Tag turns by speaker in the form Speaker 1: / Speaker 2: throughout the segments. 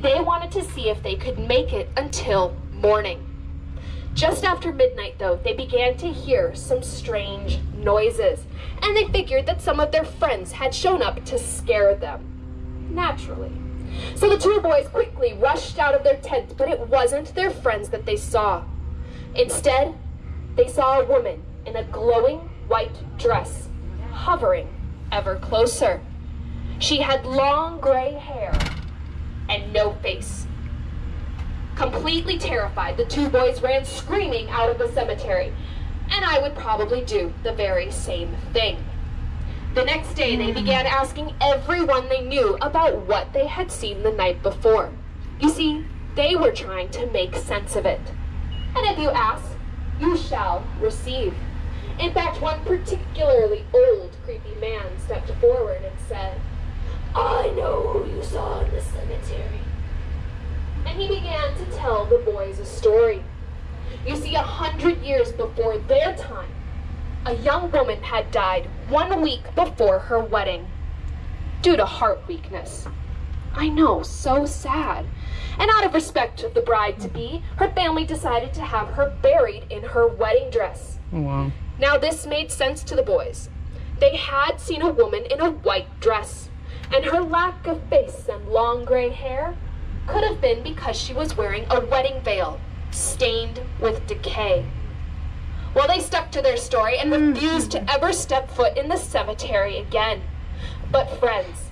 Speaker 1: they wanted to see if they could make it until morning. Just after midnight, though, they began to hear some strange noises, and they figured that some of their friends had shown up to scare them. Naturally. So the two boys quickly rushed out of their tent, but it wasn't their friends that they saw. Instead, they saw a woman in a glowing white dress, hovering ever closer. She had long gray hair and no face. Completely terrified, the two boys ran screaming out of the cemetery, and I would probably do the very same thing. The next day, they began asking everyone they knew about what they had seen the night before. You see, they were trying to make sense of it. And if you ask, you shall receive. In fact, one particularly old, creepy man stepped forward and said, "I know who you saw in the cemetery." And he began to tell the boys a story. You see, 100 years before their time, a young woman had died 1 week before her wedding due to heart weakness. I know, so sad. And out of respect of the bride-to-be, her family decided to have her buried in her wedding dress.
Speaker 2: Oh, wow.
Speaker 1: Now this made sense to the boys. They had seen a woman in a white dress, and her lack of face and long gray hair could have been because she was wearing a wedding veil, stained with decay. Well, they stuck to their story and refused to ever step foot in the cemetery again. But friends,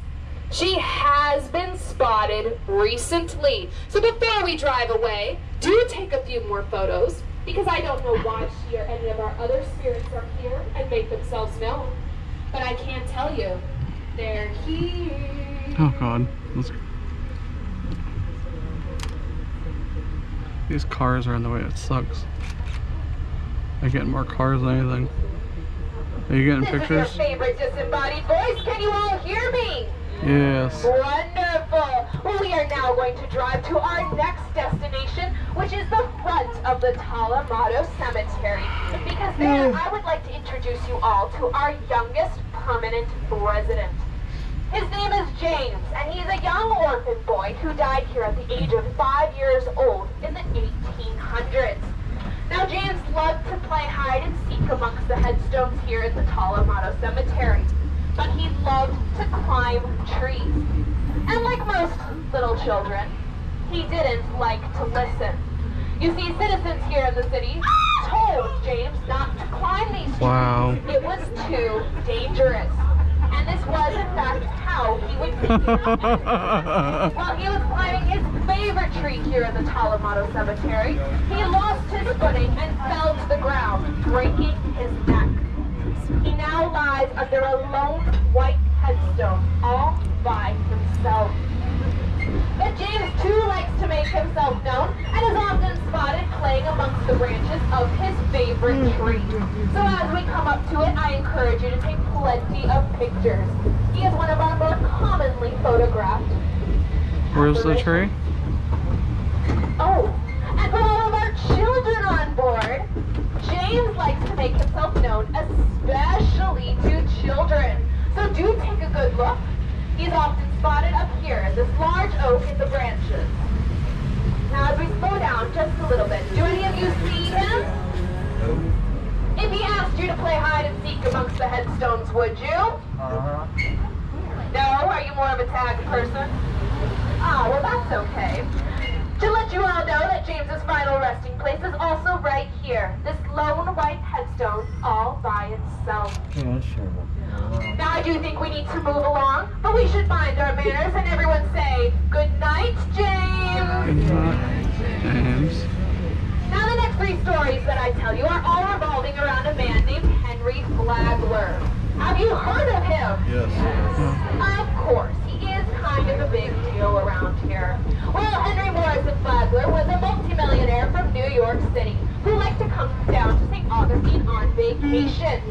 Speaker 1: she has been spotted recently. So before we drive away, do take a few more photos, because I don't know why she or any of our other spirits are here and make themselves known. But I can tell you, they're here.
Speaker 2: Oh God. These cars are in the way, it sucks. I get more cars than anything. Are you getting pictures?
Speaker 1: This is your favorite disembodied voice. Can you all hear me?
Speaker 2: Yes.
Speaker 1: Wonderful. Well, we are now going to drive to our next destination, which is the front of the Talamato Cemetery. Because there, I would like to introduce you all to our youngest permanent resident. His name is James, and he's a young orphan boy who died here at the age of 5 years old in the 1800s. Now, James loved to play hide and seek amongst the headstones here at the Talamato Cemetery, but he loved to climb trees. And like most little children, he didn't like to listen. You see, citizens here in the city told James not to climb these trees.
Speaker 2: Wow.
Speaker 1: It was too dangerous. And this was, in fact, how he would while he was climbing his favorite tree here at the Talamato Cemetery, he lost his footing and fell to the ground, breaking his neck. He now lies under a lone white headstone, all by himself. But James, too, likes to make himself known and is often spotted playing amongst the branches of his favorite tree. So as we come up to it, I encourage you to take plenty of pictures. He is one of our more commonly photographed.
Speaker 2: Where's the tree?
Speaker 1: Oh, and for all of our children on board, James likes to make himself known especially to children. So do take a good look. He's often spotted up here in this large oak in the branches. Now as we slow down just a little bit, do any of you see him? If he asked you to play hide and seek amongst the headstones, would you? No? Are you more of a tag person? Ah, well that's okay. To let you all know that James's final resting place is also right here. This lone white headstone all by itself.
Speaker 3: Yeah, sure.
Speaker 1: Now I do think we need to move along, but we should mind our manners and everyone say, "Good night, James."
Speaker 2: Good night, James.
Speaker 1: Now the next 3 stories that I tell you are all revolving around a man named Henry Flagler. Have you heard of him?
Speaker 3: Yes.
Speaker 1: Of course, he is kind of a big deal around here. Well, Henry Morrison Flagler was a multimillionaire from New York City who liked to come down to St. Augustine on vacation.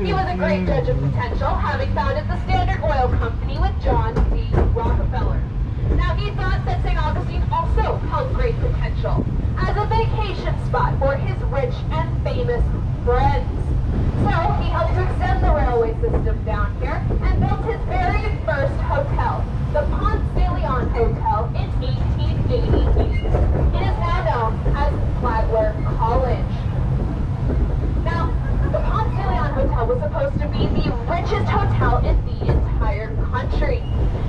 Speaker 1: He was a great judge of potential, having founded the Standard Oil Company with John D. Rockefeller. Now, he thought that St. Augustine also held great potential as a vacation spot for his rich and famous friends. So he helped to extend the railway system down here and built his very first hotel, the Ponce de Leon Hotel, in 18 tree.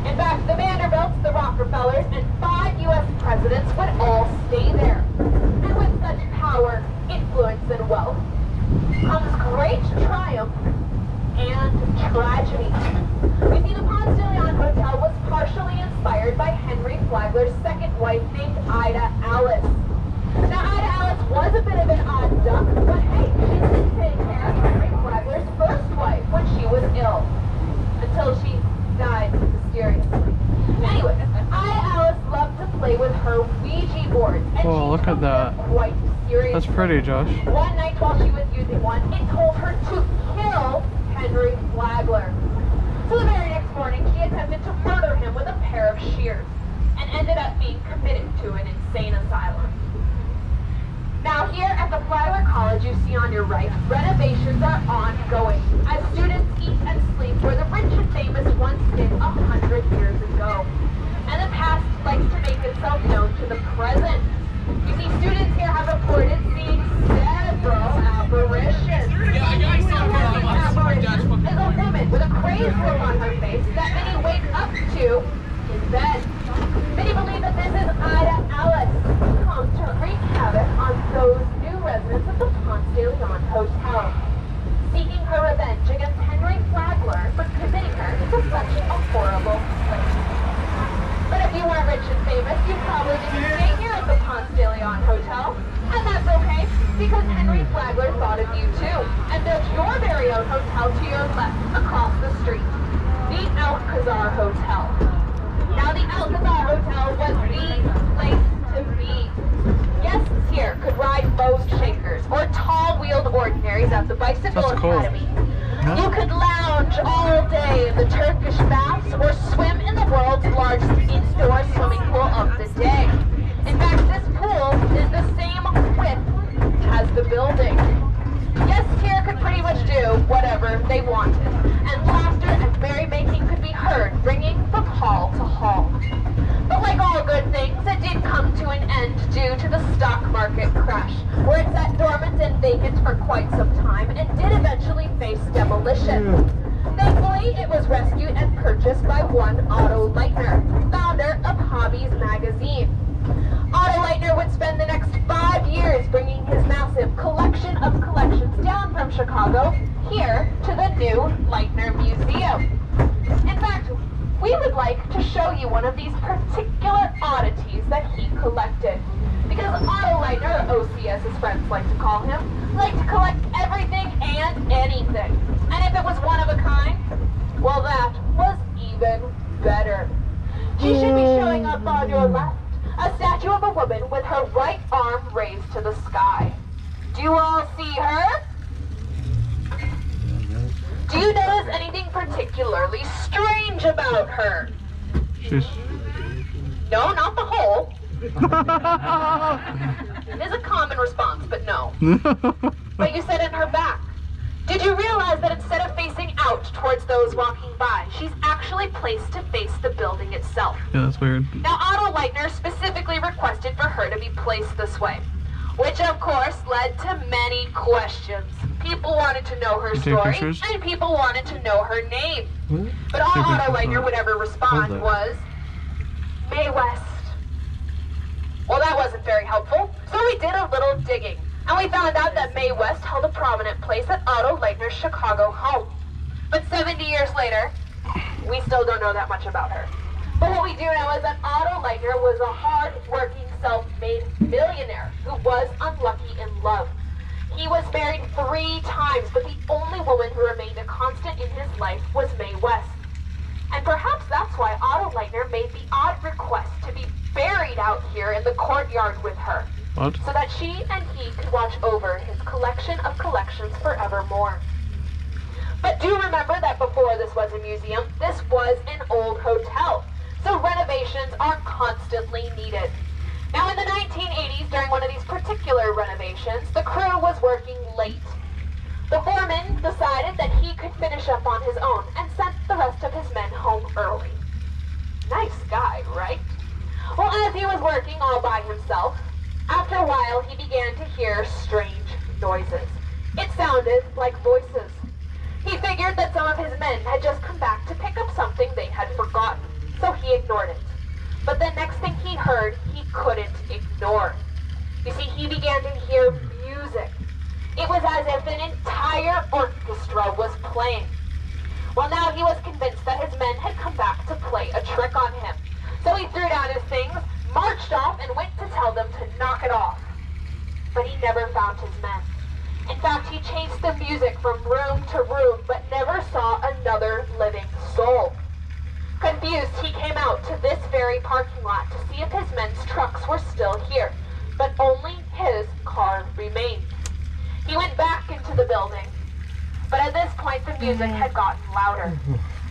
Speaker 1: In fact, the Vanderbilts, the Rockefellers, and 5 U.S. presidents would all stay there. And with such power, influence, and wealth comes great triumph and tragedy. You see, the Ponce de Leon Hotel was partially inspired by Henry Flagler's second wife named Ida Alice. Now, Ida Alice was a bit of an odd duck, but hey, she did take care of Henry Flagler's first wife when she was ill, until she died mysteriously. Anyway, Ida Alice loved to play with her Ouija boards, and
Speaker 2: Whoa,
Speaker 1: she
Speaker 2: look at
Speaker 1: took
Speaker 2: that.
Speaker 1: them quite seriously.
Speaker 2: That's pretty, Josh.
Speaker 1: One night while she was using one, it told her to kill Henry Flagler. So the very next morning, she attempted to murder him with a pair of shears, and ended up being committed to an insane asylum. Now here at the Flagler College you see on your right, renovations are ongoing, as students eat and sleep where the rich and famous once did 100 years ago. And the past likes to make itself known to the present. You see, students here have reported seeing several apparitions. One apparition is a woman with a crazed look on her face that many wake up to in bed. Many believe that this is Ida Alice, who comes to wreak havoc on those new residents of the Ponce de Leon Hotel, seeking her revenge against Henry Flagler for committing her to such a horrible place. But if you weren't rich and famous, you probably didn't stay here at the Ponce de Leon Hotel. And that's okay, because Henry Flagler thought of you too, and built your very own hotel to your left across the street, the Alcazar Hotel. Now the Alcazar Hotel was the place to be. Guests here could ride bowed shakers or tall-wheeled ordinaries at the Bicycle
Speaker 2: That's cool.
Speaker 1: Academy. You could lounge all day in the Turkish baths or swim in the world's largest indoor swimming pool of the day. In fact, this pool is the same width as the building. Guests here could pretty much do whatever they wanted, and laughter and merrymaking could be heard ringing from hall to hall. But like all good things, it did come to an end due to the stock market crash, where it sat dormant and vacant for quite some time and did eventually face demolition. Thankfully, it was rescued and purchased by one Otto Leitner, founder of Hobbies magazine. Otto Leitner would spend the next 5 years bringing his massive collection of collections down from Chicago here to the new Leitner Museum. In fact, we would like to show you one of these particular oddities that he collected. Because Otto Leitner, or OC as his friends like to call him, liked to collect everything and anything. And if it was one of a kind, well, that was even better. She should be showing up on your left. A statue of a woman with her right arm raised to the sky. Do you all see her? Do you notice anything particularly strange about her?
Speaker 2: She's...
Speaker 1: No, not the hole. It is a common response, but no. But you said in her back. Did you realize that instead of facing out towards those walking by, she's actually placed to face the building itself?
Speaker 2: Yeah, that's weird.
Speaker 1: Now, Otto Leitner specifically requested for her to be placed this way, which of course led to many questions. People wanted to know her story, and people wanted to know her name.
Speaker 2: What?
Speaker 1: But all Otto Leitner would ever respond was, Mae West. Well, that wasn't very helpful, so we did a little digging. And we found out that Mae West held a prominent place at Otto Leitner's Chicago home. But 70 years later, we still don't know that much about her. But what we do know is that Otto Leitner was a hard-working, self-made millionaire who was unlucky in love. He was married 3 times, but the only woman who remained a constant in his life was Mae West. And perhaps that's why Otto Leitner made the odd request to be buried out here in the courtyard with her.
Speaker 2: What?
Speaker 1: So that she and he could watch over his collection of collections forevermore. But do remember that before this was a museum, this was an old hotel. So renovations are constantly needed. Now in the 1980s, during one of these particular renovations, the crew was working late. The foreman decided that he could finish up on his own and sent the rest of his men home early. Nice guy, right? Well, as he was working all by himself, after a while he began to hear strange noises. It sounded like voices. He figured that some of his men had just come back to pick up something they had play a trick on him. So he threw down his things, marched off, and went to tell them to knock it off. But he never found his men. In fact, he chased the music from room to room, but never saw another living soul. Confused, he came out to this very parking lot to see if his men's trucks were still here, but only his car remained. He went back into the building, but at this point the music had gotten louder,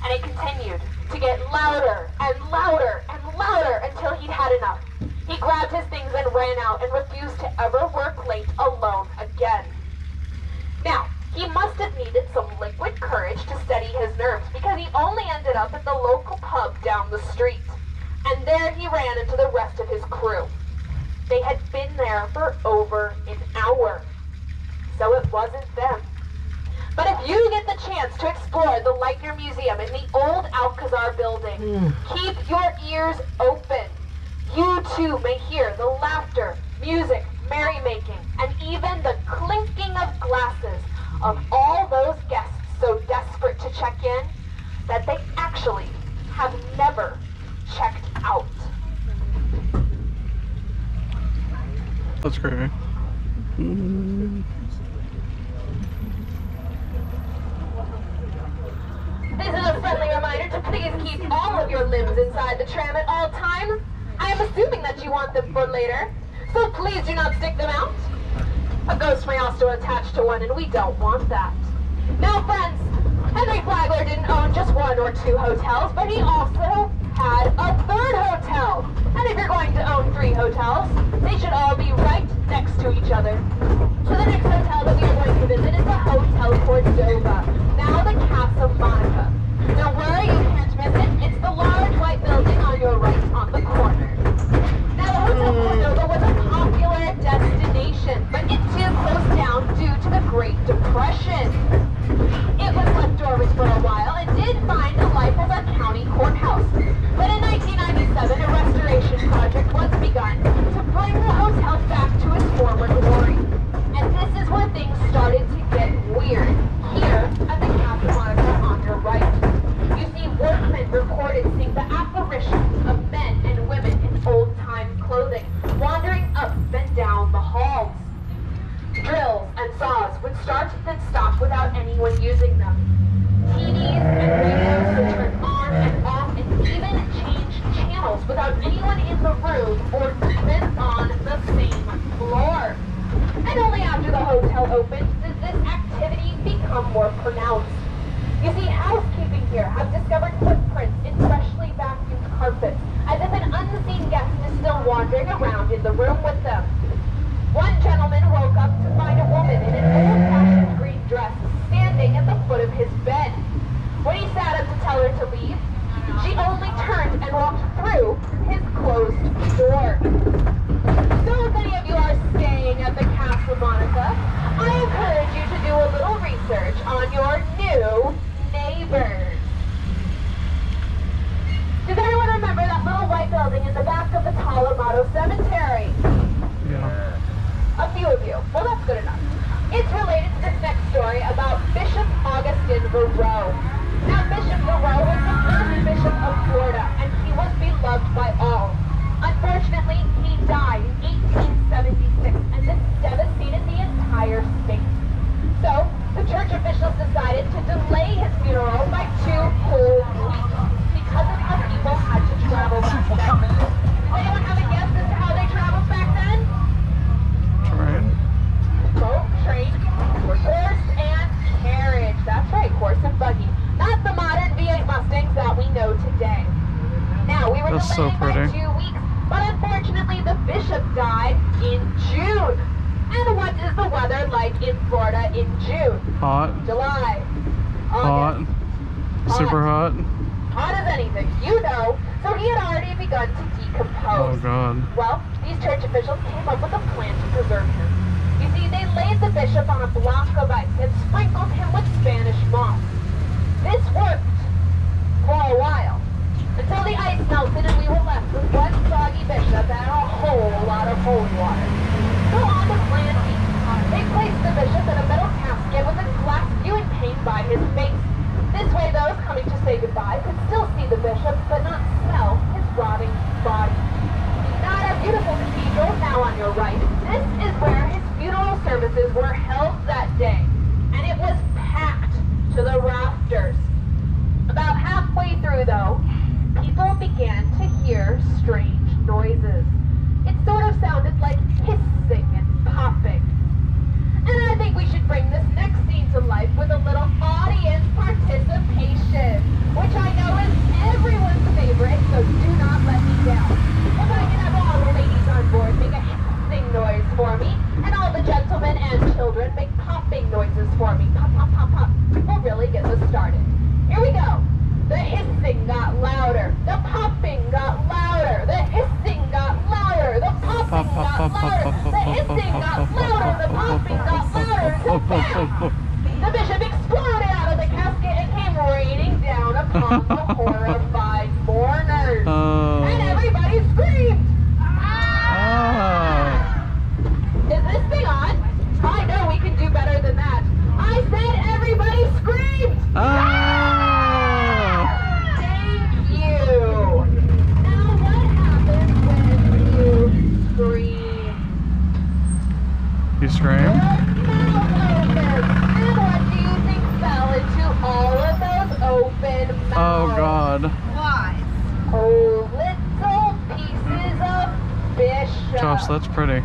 Speaker 1: and it continued to get louder and louder and louder until he'd had enough. He grabbed his things and ran out and refused to ever work late alone again. Now, he must have needed some liquid courage to steady his nerves, because he only ended up at the local pub down the street. And there he ran into the rest of his crew. They had been there for over an hour. So it wasn't them. But if you get the chance to explore the Leitner Museum in the old Alcazar building, keep your ears open. You too may hear the laughter, music, merrymaking, and even the clinking of glasses of all those guests so desperate to check in that they actually have never checked out.
Speaker 2: That's great.
Speaker 1: This is a friendly reminder to please keep all of your limbs inside the tram at all times. I am assuming that you want them for later, so please do not stick them out. A ghost may also attach to one, and we don't want that. Now, friends, Henry Flagler didn't own just one or two hotels, but he also had a third hotel. And if you're going to own 3 hotels, they should all be right next to each other. So the next hotel that we are going to visit is the Hotel Cordova, now the Casa Monica. Don't worry, you can't miss it. It's the large white building on your right on the corner. Now, the Hotel Cordova was a popular destination, but it too closed down due to the Great Depression. It was left dormant for a while and did find a life as a county courthouse. But in 1997, a restoration project was begun to bring the hotel back to its former glory. And this is where things started to get weird, here at the Casa Monica on your right. You see workmen recorded seeing the apparitions of men and women in old-time clothing wandering up and down the halls. Drills and saws would start then stop without anyone using them. TVs and radios would turn on and off and even change channels without anyone in the room or even on the same floor. And only after the hotel opened did this activity become more pronounced. You see, housekeeping here have discovered footprints in freshly vacuumed carpets, as if an unseen guest is still wandering around in the room with them. One gentleman woke up to find a woman in an old-fashioned green dress standing at the foot of his bed. When he sat up to tell her to leave, she only turned and walked through his closed door. So if any of you are staying at the Casa Monica, I encourage you to do a little research on your new neighbors. Does anyone remember that little white building in the back of the Talamato Cemetery?
Speaker 2: Yeah.
Speaker 1: A few of you. Well, that's good enough. It's related to this next story about Bishop Augustine FL. Now, Bishop FL was the first bishop of Florida, and he was beloved by all. Unfortunately, he died in 1876, and this devastated the entire state. So, the church officials decided to delay his funeral by 2 whole weeks because of how people had to travel back then. Does anyone have a guess as to how they traveled back then?
Speaker 2: Train.
Speaker 1: Boat, train, horse and carriage. That's right, horse and buggy. Not the modern V8 Mustangs that we know today. Now, we were
Speaker 2: That's so
Speaker 1: delayed by
Speaker 2: pretty.
Speaker 1: 2 weeks, but unfortunately the bishop died in June. And what is the weather like in Florida in June?
Speaker 2: Hot.
Speaker 1: July.
Speaker 2: Hot.
Speaker 1: August.
Speaker 2: Super hot.
Speaker 1: Hot as anything, you know. So he had already begun to decompose.
Speaker 2: Oh god.
Speaker 1: Well, these church officials came up with a plan to preserve him. You see, they laid the bishop on a block of ice and sprinkled him with Spanish moss. This worked for a while, until the ice melted and we were left with one soggy bishop and a whole lot of holy water. So on to plan B. They placed the bishop in a metal casket with a glass viewing pane by his face. This way those coming to say goodbye could still see the bishop but not smell his rotting body. Now at our beautiful cathedral, now on your right, this is where his funeral services were held that day, and it was packed to the rafters. About halfway through, though, people began to hear strange noises. It sort of sounded like hissing and popping. And I think we should bring this next scene to life with a little audience participation, which I know is everyone's favorite, so do not let me down. If I can have all the ladies on board make a hissing noise for me, and all the gentlemen and children make popping noises for me. Pop, pop, pop, pop. We'll really get this started. Here we go. The hissing got louder. The popping got louder. The hissing got louder. The popping got louder. The hissing got louder. The popping got louder. The bishop exploded out of the casket and came raining down upon the horrified mourners. And everybody screamed. Is this thing on? I know we can do better than that. I said everybody screamed. Thank you. Now what happens when you scream?
Speaker 2: You scream?
Speaker 1: Your mouth opens. And what do you think fell into all of those open mouths?
Speaker 2: Oh God.
Speaker 1: What? Oh, little pieces of bishop.
Speaker 2: Josh, that's pretty.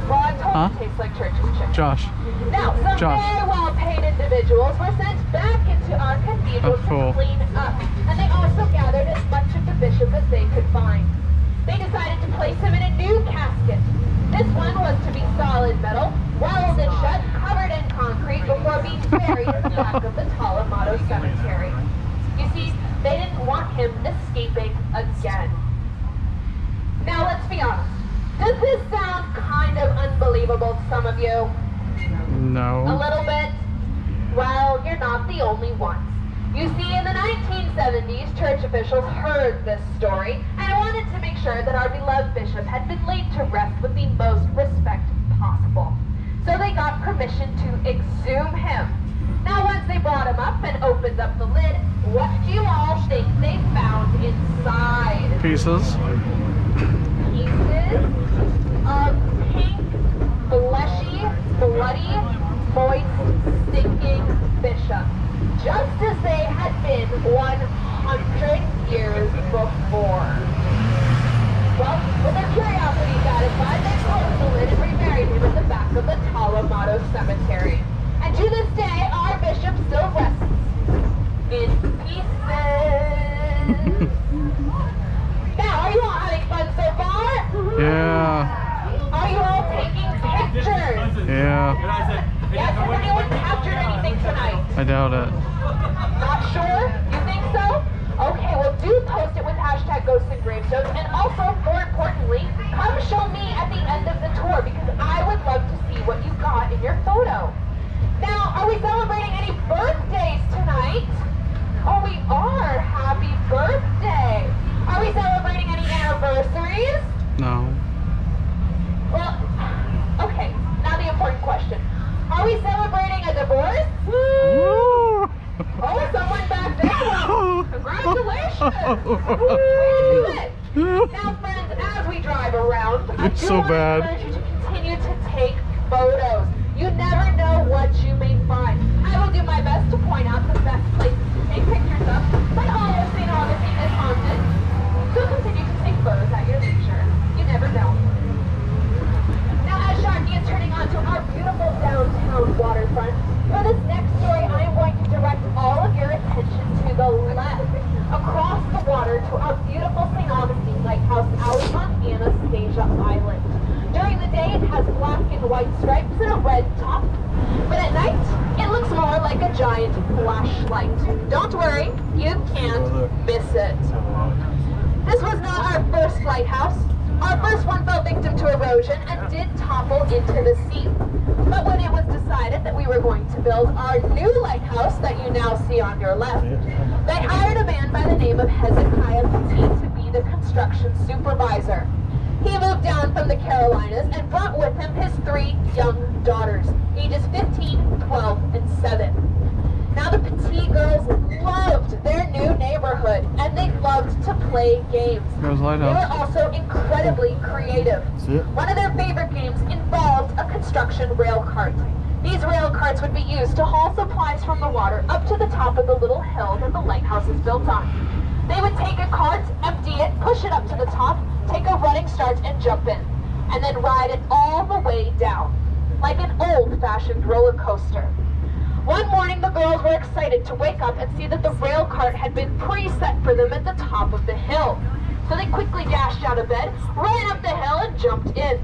Speaker 1: Well, I told you it tastes like church's chicken.
Speaker 2: Josh.
Speaker 1: Now, some very well-paid individuals were sent back into our cathedral to clean up, and they also gathered as much of the bishop as they could find. They decided to place him in a new casket. This one was to be solid metal, welded shut, covered in concrete before being buried in the back of the Pt.2 cemetery. You see, they didn't want him escaping again. Now, let's be honest. Does this sound kind of unbelievable to some of you?
Speaker 2: No.
Speaker 1: A little bit? Well, you're not the only ones. You see, in the 1970s, church officials heard this story and wanted to make sure that our beloved bishop had been laid to rest with the most respect possible. So they got permission to exhume him. Now, once they brought him up and opened up the lid, what do you all think they found inside?
Speaker 2: Pieces.
Speaker 1: Pieces of pink, fleshy, bloody, moist, stinking bishop, just as they had been 100 years before. Well, with their curiosity satisfied, they closed the lid and reburied him in the back of the Pt.2 cemetery. And to this day, our bishop still rests in pieces. Now, are you all having fun so far?
Speaker 2: Yeah.
Speaker 1: Are you all taking pictures?
Speaker 2: Yeah.
Speaker 1: Yes, has anyone captured anything tonight?
Speaker 2: I doubt it.
Speaker 1: Not sure? You think so? Okay, well do post it with hashtag Ghosts Gravestones, and also, more importantly, come show me at the end of the tour, because I would love to see what you got in your photo. Now, are we celebrating any birthdays tonight? Oh, we are! Happy birthday! Are we celebrating any anniversaries?
Speaker 2: No.
Speaker 1: Well, okay, now the important question. Are we celebrating a divorce?
Speaker 2: Woo!
Speaker 1: Oh, someone back there. Well, congratulations. We did it. Now, friends, as we drive around, I do
Speaker 2: so
Speaker 1: want to
Speaker 2: bad.
Speaker 1: encourage you to continue to take photos. You never know what you may find. I will do my best to point out the best places to take pictures of, but all of St. Augustine is haunted. So continue to take photos at your leisure. You never know. Now, as Sharky is turning onto our beautiful downtown waterfront, for this next story, I am going to direct all of your attention to the left, across the water to our beautiful St. Augustine lighthouse out on Anastasia Island. During the day, it has black and white stripes and a red top, but at night, it looks more like a giant flashlight. Don't worry, you can't miss it. This was not our first lighthouse. Our first one fell victim to erosion and did topple into the sea. But when it was decided that we were going to build our new lighthouse that you now see on your left, they hired a man by the name of Hezekiah Pt. to be the construction supervisor. He moved down from the Carolinas and brought with him his 3 young daughters, ages 15, 12, and 7. Now the Pt. girls loved their new neighborhood, and they loved to play games.
Speaker 2: There's
Speaker 1: They
Speaker 2: lighthouse.
Speaker 1: were also incredibly creative. One of their favorite games involved a construction rail cart. These rail carts would be used to haul supplies from the water up to the top of the little hill that the lighthouse is built on. They would take a cart, empty it, push it up to the top, take a running start and jump in, and then ride it all the way down, like an old-fashioned roller coaster. One morning, the girls were excited to wake up and see that the rail cart had been preset for them at the top of the hill. So they quickly dashed out of bed, ran up the hill, and jumped in.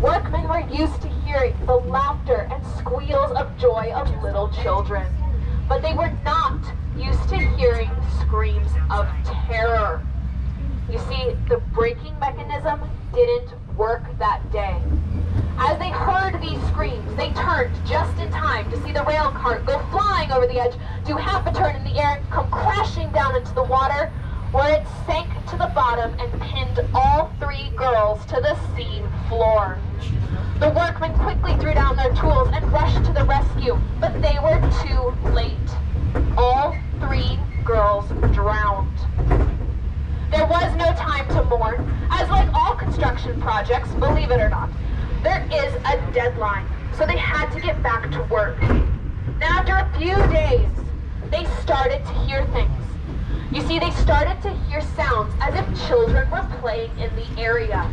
Speaker 1: Workmen were used to hearing the laughter and squeals of joy of little children, but they were not used to hearing screams of terror. You see, the braking mechanism didn't work that day. As they heard these screams, they turned just in time to see the rail cart go flying over the edge, do half a turn in the air, come crashing down into the water, where it sank to the bottom and pinned all three girls to the sea floor. The workmen quickly threw down their tools and rushed to the rescue, but they were too late. All three girls drowned. There was no time to mourn, as like all construction projects, believe it or not, there is a deadline, so they had to get back to work. Now, after a few days, they started to hear things. You see, they started to hear sounds as if children were playing in the area.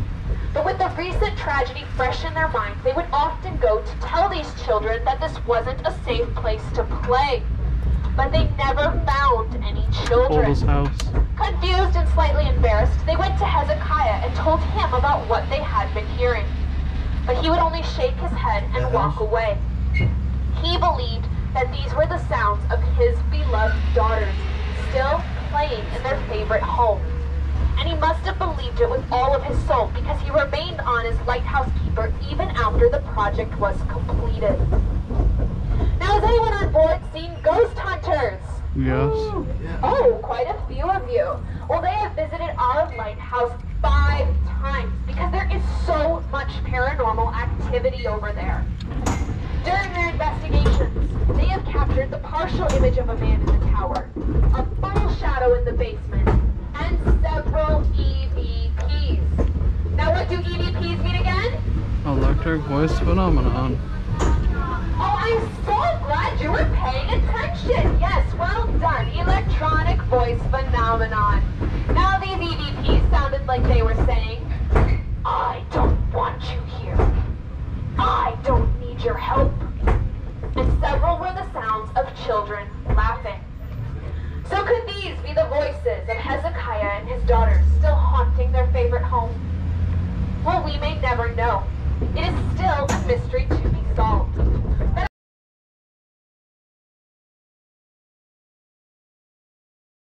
Speaker 1: But with the recent tragedy fresh in their minds, they would often go to tell these children that this wasn't a safe place to play. But they never found any children.
Speaker 2: Oldest house.
Speaker 1: Confused and slightly embarrassed, they went to Hezekiah and told him about what they had been hearing. But he would only shake his head and walk away. He believed that these were the sounds of his beloved daughters still playing in their favorite home. And he must have believed it with all of his soul, because he remained on as lighthouse keeper even after the project was completed. Now, has anyone on board seen ghost hunters?
Speaker 2: Yes.
Speaker 1: Oh, quite a few of you. Well, they have visited our lighthouse 5 times because there is so much paranormal activity over there. During their investigations, they have captured the partial image of a man in the tower, a full shadow in the basement, and several EVPs. Now, what do EVPs mean again?
Speaker 2: Electric voice phenomenon.
Speaker 1: Oh, I'm so glad you were paying attention. Yes, well done. Electronic voice phenomenon. Now, these EVPs sounded like they were saying, I don't want you here. I don't need your help. And several were the sounds of children laughing. So could these be the voices of Hezekiah and his daughters still haunting their favorite home? Well, we may never know. It is still a mystery